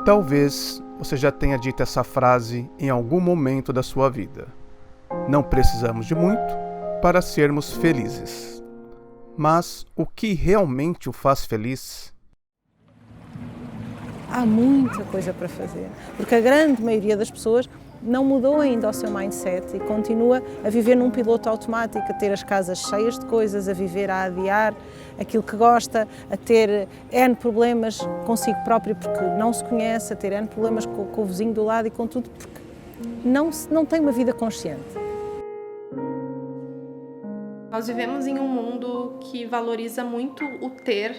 Talvez você já tenha dito essa frase em algum momento da sua vida. Não precisamos de muito para sermos felizes. Mas o que realmente o faz feliz? Há muita coisa para fazer, porque a grande maioria das pessoas não mudou ainda o seu mindset e continua a viver num piloto automático, a ter as casas cheias de coisas, a viver a adiar aquilo que gosta, a ter N problemas consigo próprio porque não se conhece, a ter N problemas com o vizinho do lado e com tudo porque não tem uma vida consciente. Nós vivemos em um mundo que valoriza muito o ter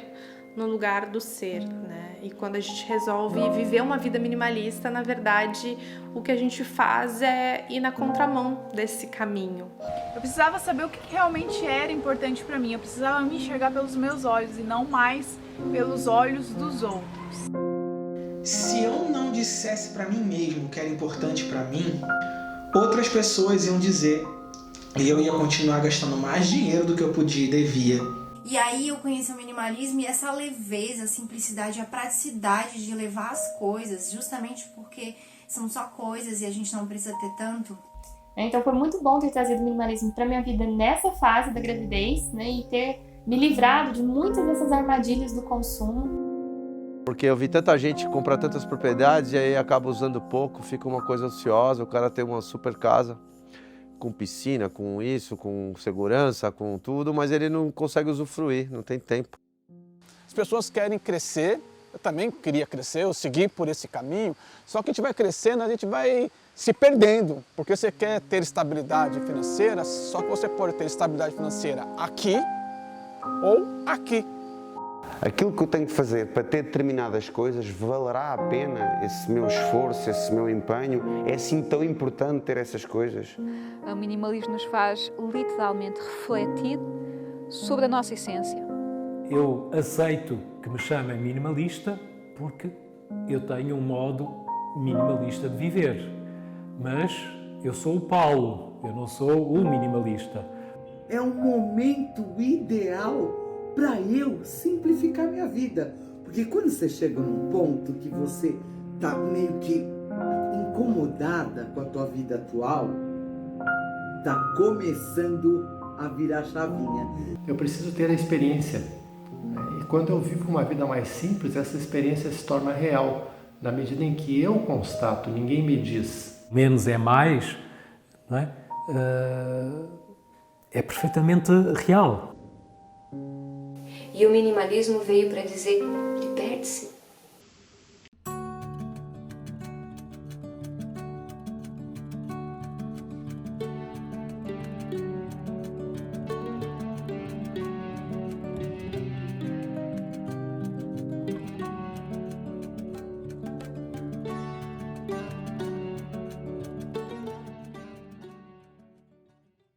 no lugar do ser, né? E quando a gente resolve viver uma vida minimalista, na verdade, o que a gente faz é ir na contramão desse caminho. Eu precisava saber o que realmente era importante para mim. Eu precisava me enxergar pelos meus olhos e não mais pelos olhos dos outros. Se eu não dissesse para mim mesmo o que era importante para mim, outras pessoas iam dizer e eu ia continuar gastando mais dinheiro do que eu podia e devia. E aí eu conheci o minimalismo e essa leveza, a simplicidade, a praticidade de levar as coisas, justamente porque são só coisas e a gente não precisa ter tanto. Então foi muito bom ter trazido o minimalismo para minha vida nessa fase da gravidez, né, e ter me livrado de muitas dessas armadilhas do consumo. Porque eu vi tanta gente comprar tantas propriedades e aí acaba usando pouco, fica uma coisa ociosa, o cara tem uma super casa com piscina, com isso, com segurança, com tudo, mas ele não consegue usufruir, não tem tempo. As pessoas querem crescer, eu também queria crescer, eu segui por esse caminho, só que a gente vai crescendo, a gente vai se perdendo, porque você quer ter estabilidade financeira, só que você pode ter estabilidade financeira aqui ou aqui. Aquilo que eu tenho que fazer para ter determinadas coisas, valerá a pena esse meu esforço, esse meu empenho? É assim tão importante ter essas coisas? O minimalismo nos faz literalmente refletir sobre a nossa essência. Eu aceito que me chamem minimalista porque eu tenho um modo minimalista de viver. Mas eu sou o Paulo, eu não sou o minimalista. É um momento ideal para eu simplificar minha vida. Porque quando você chega num ponto que você está meio que incomodada com a tua vida atual, está começando a virar chavinha. Eu preciso ter a experiência. E quando eu vivo uma vida mais simples, essa experiência se torna real. Na medida em que eu constato, ninguém me diz. Menos é mais, não é? É perfeitamente real. E o minimalismo veio para dizer, liberte-se.